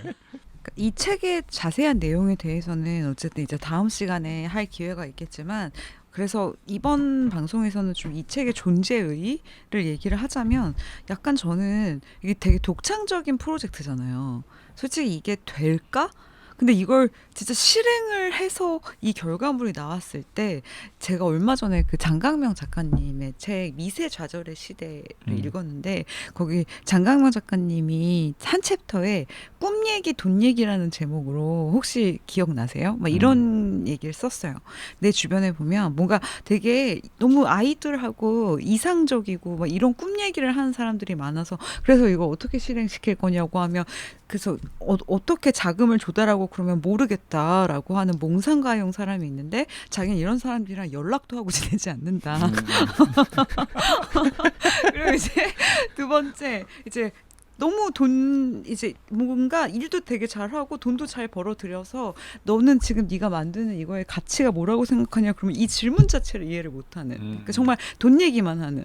이 책의 자세한 내용에 대해서는 어쨌든 이제 다음 시간에 할 기회가 있겠지만 그래서 이번 방송에서는 좀 이 책의 존재 의의를 얘기를 하자면 약간 저는 이게 되게 독창적인 프로젝트잖아요. 솔직히 이게 될까? 근데 이걸 진짜 실행을 해서 이 결과물이 나왔을 때 제가 얼마 전에 그 장강명 작가님의 책 미세 좌절의 시대를 읽었는데 거기 장강명 작가님이 한 챕터에 꿈 얘기 돈 얘기라는 제목으로 혹시 기억나세요? 막 이런 얘기를 썼어요. 내 주변에 보면 뭔가 되게 너무 아이돌하고 이상적이고 막 이런 꿈 얘기를 하는 사람들이 많아서 그래서 이거 어떻게 실행시킬 거냐고 하면 그래서 어떻게 자금을 조달하고 그러면 모르겠다라고 하는 몽상가형 사람이 있는데 자기는 이런 사람들이랑 연락도 하고 지내지 않는다. 그리고 이제 두 번째 이제 너무 이제 뭔가 일도 되게 잘하고 돈도 잘 벌어들여서 너는 지금 네가 만드는 이거의 가치가 뭐라고 생각하냐 그러면 이 질문 자체를 이해를 못하는 그러니까 정말 돈 얘기만 하는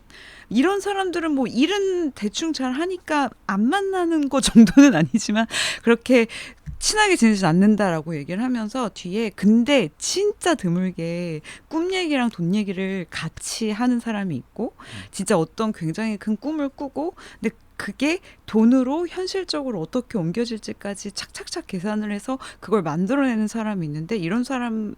이런 사람들은 뭐 일은 대충 잘 하니까 안 만나는 거 정도는 아니지만 그렇게 친하게 지내지 않는다라고 얘기를 하면서 뒤에 근데 진짜 드물게 꿈 얘기랑 돈 얘기를 같이 하는 사람이 있고 진짜 어떤 굉장히 큰 꿈을 꾸고 근데 그게 돈으로 현실적으로 어떻게 옮겨질지까지 착착착 계산을 해서 그걸 만들어내는 사람이 있는데 이런 사람은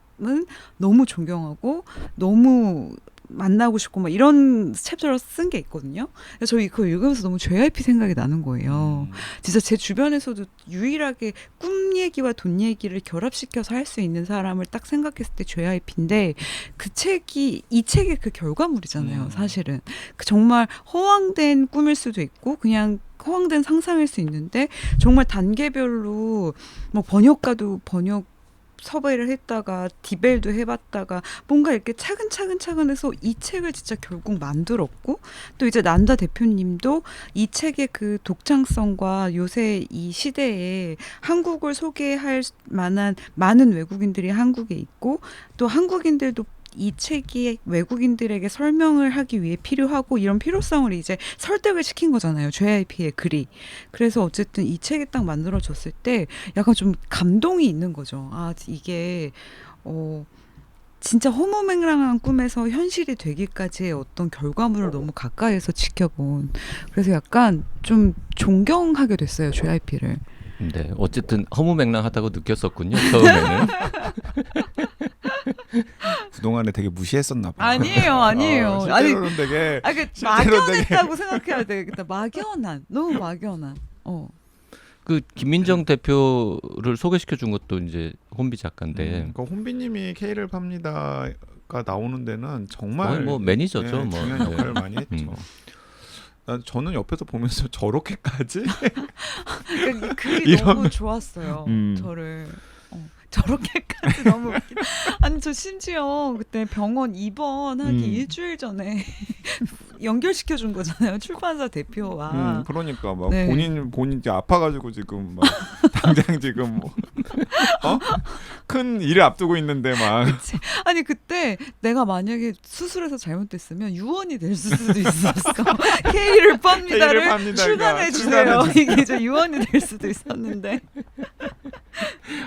너무 존경하고 너무 만나고 싶고 막 이런 챕터를 쓴 게 있거든요. 그래서 저희 그거 읽으면서 너무 JYP 생각이 나는 거예요. 진짜 제 주변에서도 유일하게 꿈 얘기와 돈 얘기를 결합시켜서 할 수 있는 사람을 딱 생각했을 때 JYP인데 이 책이 그 결과물이잖아요. 사실은 그 정말 허황된 꿈일 수도 있고 그냥 허황된 상상일 수 있는데 정말 단계별로 뭐 번역가도 번역 섭외를 했다가 디벨도 해봤다가 뭔가 이렇게 차근차근 해서 이 책을 진짜 결국 만들었고 또 이제 난다 대표님도 이 책의 그 독창성과 요새 이 시대에 한국을 소개할 만한 많은 외국인들이 한국에 있고 또 한국인들도 이 책이 외국인들에게 설명을 하기 위해 필요하고 이런 필요성을 이제 설득을 시킨 거잖아요. JYP의 글이. 그래서 어쨌든 이 책이 딱 만들어졌을 때 약간 좀 감동이 있는 거죠. 아, 이게 진짜 허무맹랑한 꿈에서 현실이 되기까지의 어떤 결과물을 너무 가까이에서 지켜본. 그래서 약간 좀 존경하게 됐어요. JYP를. 네, 어쨌든 허무맹랑하다고 느꼈었군요. 처음에는. 그동안에 되게 무시했었나 봐요. 아니에요. 실제로는 되게 막연했다고 생각해야 되겠다. 너무 막연한. 그 김민정 대표를 소개시켜 준 것도 이제 혼비 작가인데. 그 혼비님이 K를 팝니다가 나오는 데는 정말 거의 뭐 매니저죠. 뭐. 중요한 역할을 많이 했죠. 저는 옆에서 보면서 저렇게까지 그러니까 글이 너무 좋았어요. 저를. 저렇게까지 너무 웃기다. 아니 저 심지어 그때 병원 입원하기 일주일 전에 연결시켜 준 거잖아요. 출판사 대표와. 그러니까 막 네. 본인 이제 아파가지고 지금 막 당장 지금 뭐 큰 일을 앞두고 있는데 막 그치. 아니 그때 내가 만약에 수술해서 잘못됐으면 유언이 될 수도 있었어. K를 팝니다를 출간해 주세요. 이게 이제 유언이 될 수도 있었는데.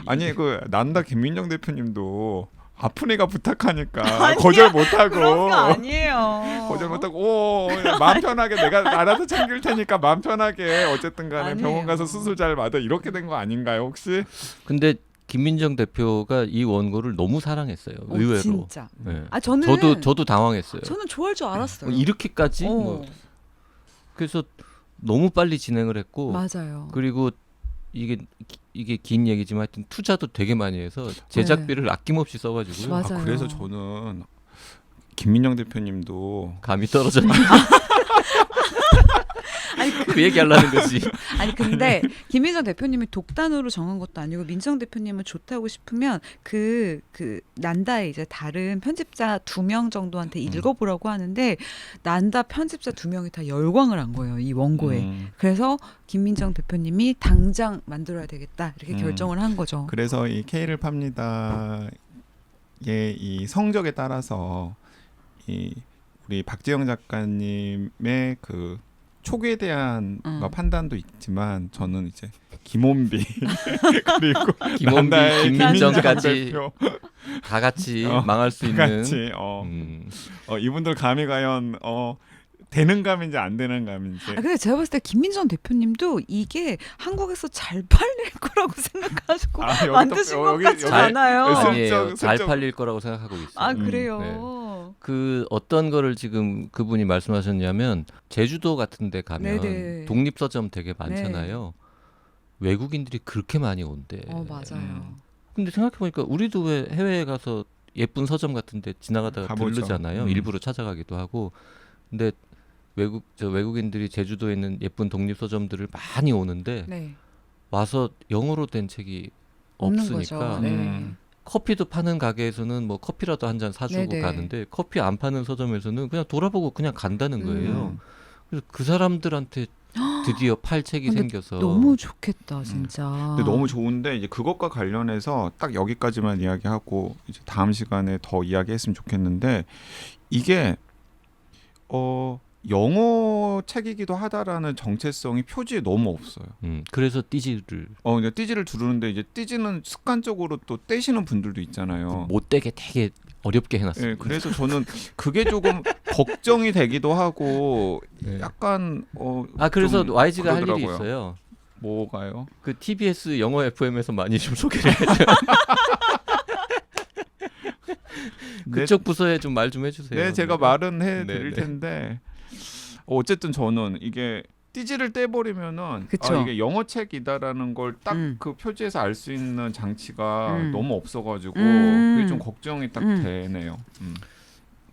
아니 그 난다 김민정 대표님도 아픈 애가 부탁하니까 아니야, 거절 못하고 그런 거 아니에요. 거절 못하고 마음 편하게 내가 알아서 챙길 테니까 마음 편하게 어쨌든 간에 아니에요. 병원 가서 수술 잘 받아 이렇게 된 거 아닌가요 혹시? 근데 김민정 대표가 이 원고를 너무 사랑했어요. 의외로. 진짜. 네. 저는 저도 당황했어요. 저는 좋아할 줄 알았어요. 이렇게까지? 뭐. 그래서 너무 빨리 진행을 했고 맞아요. 그리고 이게 긴 얘기지만 하여튼 투자도 되게 많이 해서 제작비를 아낌없이 써가지고요. 맞아요. 그래서 저는 김민정 대표님도 감이 떨어졌나? 아니, 그 얘기 하려는 거지. 아니 근데 김민정 대표님이 독단으로 정한 것도 아니고 민정 대표님은 좋다고 싶으면 그 난다의 이제 다른 편집자 2명 정도한테 읽어보라고 하는데 난다 편집자 2명이 다 열광을 한 거예요. 이 원고에. 그래서 김민정 대표님이 당장 만들어야 되겠다 이렇게 결정을 한 거죠. 그래서 이 K를 팝니다의 이 성적에 따라서 이 우리 박지영 작가님의 그 촉에 대한 판단도 있지만 저는 이제 김혼비 그리고 김혼비, 난다의 김민정까지 대표 다 같이 망할 수 있는. 같이 이분들 감이 과연 되는 감인지 안 되는 감인지. 근데 제가 봤을 때 김민정 대표님도 이게 한국에서 잘 팔릴 거라고 생각하시고 만드신 것 같진 않아요. 아니에요. 잘 팔릴 거라고 생각하고 있어요. 아 그래요. 네. 그 어떤 거를 지금 그분이 말씀하셨냐면 제주도 같은 데 가면 네네. 독립 서점 되게 많잖아요. 외국인들이 그렇게 많이 온대. 맞아요. 근데 생각해 보니까 우리도 왜 해외에 가서 예쁜 서점 같은 데 지나가다가 가보죠. 들르잖아요. 일부러 찾아가기도 하고. 근데 외국인들이 제주도에 있는 예쁜 독립 서점들을 많이 오는데 네. 와서 영어로 된 책이 없는 없으니까 거죠. 네. 커피도 파는 가게에서는 뭐 커피라도 한 잔 사주고 네네. 가는데 커피 안 파는 서점에서는 그냥 돌아보고 그냥 간다는 거예요. 그래서 그 사람들한테 드디어 팔 책이 생겨서 너무 좋겠다 진짜. 근데 너무 좋은데 이제 그것과 관련해서 딱 여기까지만 이야기하고 이제 다음 시간에 더 이야기했으면 좋겠는데 이게 영어 책이기도 하다라는 정체성이 표지에 너무 없어요. 그래서 띠지를 이제 띠지를 두르는데 이제 띠지는 습관적으로 또 떼시는 분들도 있잖아요. 못 떼게 되게 어렵게 해놨어요. 네, 그래서 저는 그게 조금 걱정이 되기도 하고 약간 그래서 좀 YG가 할 그러더라고요. 일이 있어요. 뭐가요? 그 TBS 영어 FM에서 많이 좀 소개를 해줘요. 그쪽 부서에 좀 말 좀 해주세요. 네, 제가 말은 해드릴 네. 텐데 어쨌든 저는 이게 띠지를 떼버리면은 그쵸. 이게 영어 책이다라는 걸 딱 그 음. 표지에서 알 수 있는 장치가 너무 없어가지고 음. 그게 좀 걱정이 딱 되네요.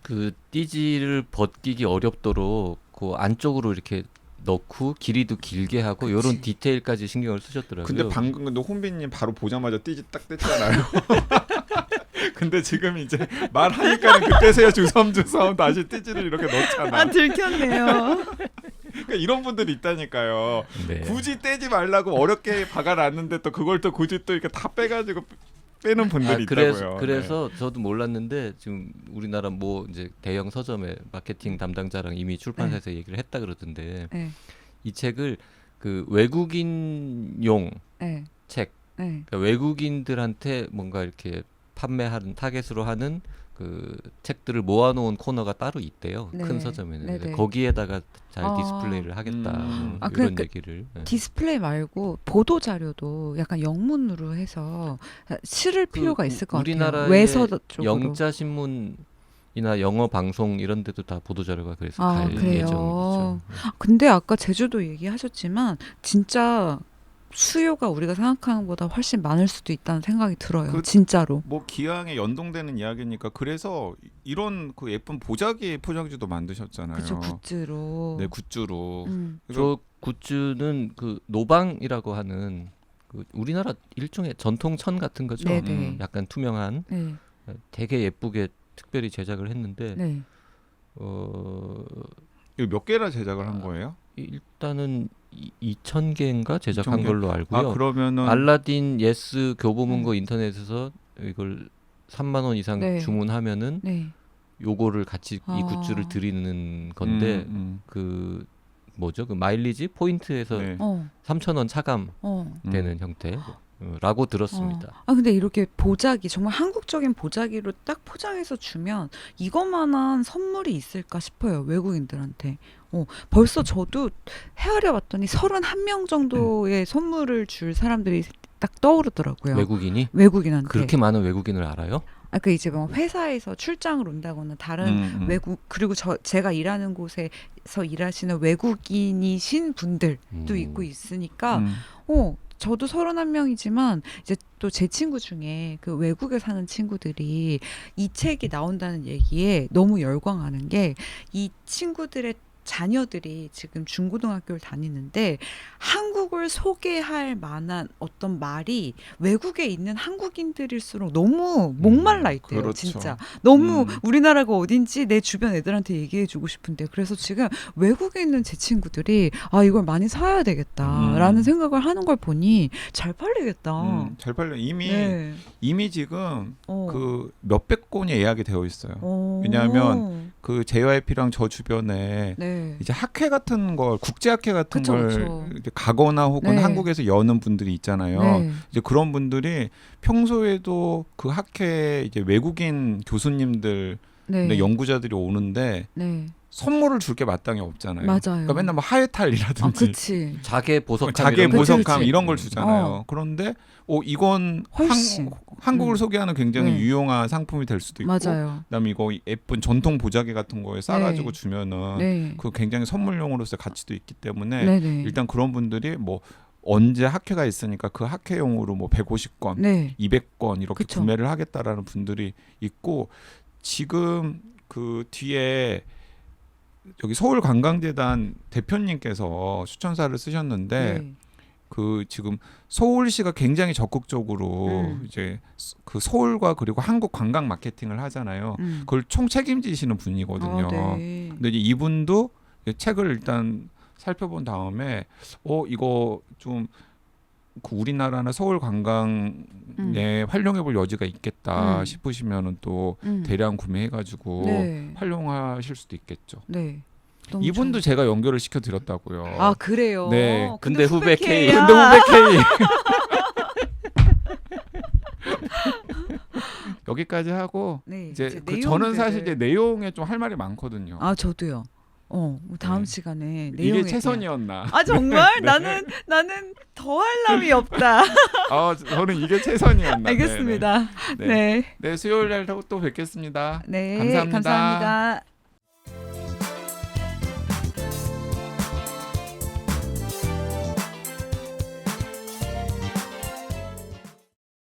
그 띠지를 벗기기 어렵도록 그 안쪽으로 이렇게 넣고 길이도 길게 하고 그치. 이런 디테일까지 신경을 쓰셨더라고요. 근데 방금 근데 혼비님 바로 보자마자 띠지 딱 뗐잖아요. 근데 지금 이제 말하니까는 그때서야 주섬주섬 다시 띠지를 이렇게 넣잖아. 아 들켰네요. 그러니까 이런 분들이 있다니까요. 네. 굳이 떼지 말라고 어렵게 박아놨는데 또 그걸 또 굳이 또 이렇게 다 빼가지고 빼는 분들이 있다고요. 그래서 저도 몰랐는데 지금 우리나라 뭐 이제 대형 서점의 마케팅 담당자랑 이미 출판사에서 얘기를 했다 그러던데 네. 이 책을 그 외국인용 네. 책, 네. 그러니까 외국인들한테 뭔가 이렇게 판매하는 타겟으로 하는 그 책들을 모아놓은 코너가 따로 있대요. 네. 큰 서점에는. 네네. 근데 거기에다가 잘 아. 디스플레이를 하겠다 아, 이런 그러니까 얘기를. 네. 디스플레이 말고 보도 자료도 약간 영문으로 해서 실을 필요가 있을 것 같아요. 우리나라의 외서 쪽으로. 영자 신문이나 영어 방송 이런 데도 다 보도 자료가 그래서 아, 갈 그래요? 예정이죠. 근데 아까 제주도 얘기하셨지만 진짜 수요가 우리가 생각하는 것보다 훨씬 많을 수도 있다는 생각이 들어요. 그- 진짜로. 뭐 기왕에 연동되는 이야기니까 그래서 이런 그 예쁜 보자기 포장지도 만드셨잖아요. 그쵸, 굿즈로. 네, 굿즈로. 저 굿즈는 그 노방이라고 하는 그 우리나라 일종의 전통천 같은 거죠. 네네. 약간 투명한 네. 되게 예쁘게 특별히 제작을 했는데 네. 이거 몇 개나 제작을 한 거예요? 일단은 2,000개인가 제작한 2,000개? 걸로 알고요. 그러면은 알라딘 예스 교보문고 인터넷에서 이걸 3만 원 이상 네. 주문하면은 네. 요거를 같이 이 아. 굿즈를 드리는 건데 그 뭐죠? 그 마일리지 포인트에서 네. 3,000원 차감 되는 형태라고 들었습니다. 아 근데 이렇게 보자기 정말 한국적인 보자기로 딱 포장해서 주면 이것만한 선물이 있을까 싶어요. 외국인들한테. 벌써 저도 헤아려 봤더니 31명 정도의 선물을 줄 사람들이 딱 떠오르더라고요. 외국인한테. 그렇게 많은 외국인을 알아요? 그 이제 뭐 회사에서 출장을 온다거나 다른 외국 그리고 제가 일하는 곳에서 일하시는 외국인이신 분들도 있고 있으니까 저도 31명이지만 이제 또 제 친구 중에 그 외국에 사는 친구들이 이 책이 나온다는 얘기에 너무 열광하는 게 이 친구들의 자녀들이 지금 중고등학교를 다니는데 한국을 소개할 만한 어떤 말이 외국에 있는 한국인들일수록 너무 목말라 있대요. 그렇죠. 진짜 너무 우리나라가 어딘지 내 주변 애들한테 얘기해주고 싶은데 그래서 지금 외국에 있는 제 친구들이 이걸 많이 사야 되겠다라는 생각을 하는 걸 보니 잘 팔리겠다. 잘 팔려. 네. 이미 지금 어. 그 몇백 권이 예약이 되어 있어요. 왜냐하면 그 JYP랑 저 주변에 네. 이제 학회 같은 걸 국제 학회 같은 그쵸, 걸 그쵸. 이제 가거나 혹은 네. 한국에서 여는 분들이 있잖아요. 네. 이제 그런 분들이 평소에도 그 학회 이제 외국인 교수님들 네. 연구자들이 오는데 네. 선물을 줄 게 마땅히 없잖아요. 맞아요. 그러니까 맨날 뭐 하회탈이라든지 그치. 자개 보석함 자개 이런 거. 보석함 그치. 이런 걸 주잖아요. 그런데 이건 훨씬. 한국을 소개하는 굉장히 네. 유용한 상품이 될 수도 있고 맞아요. 그다음에 이거 예쁜 전통 보자기 같은 거에 싸가지고 네. 주면은 네. 그 굉장히 선물용으로서의 가치도 있기 때문에 네네. 일단 그런 분들이 뭐 언제 학회가 있으니까 그 학회용으로 뭐 150권, 네. 200권 이렇게 그쵸. 구매를 하겠다라는 분들이 있고 지금 그 뒤에 여기 서울관광재단 대표님께서 추천사를 쓰셨는데 네. 그 지금 서울시가 굉장히 적극적으로 이제 그 서울과 그리고 한국 관광 마케팅을 하잖아요. 그걸 총 책임지시는 분이거든요. 네. 근데 이제 이분도 책을 일단 살펴본 다음에 이거 좀 그 우리나라나 서울 관광에 활용해볼 여지가 있겠다 싶으시면은 또 대량 구매해가지고 네. 활용하실 수도 있겠죠. 네. 너무 이분도 제가 연결을 시켜 드렸다고요. 그래요. 네. 근데 후배 K. K야. 근데 후배 K 여기까지 하고 네. 이제 그 내용들을- 저는 사실 이제 내용에 좀 할 말이 많거든요. 저도요. 다음 네. 시간에 이게 내용에 최선이었나? 대한- 아 정말 네. 나는 더 할 남이 없다. 저는 이게 최선이었나? 알겠습니다. 네. 네. 네, 수요일 날 또 뵙겠습니다. 네. 감사합니다. 감사합니다.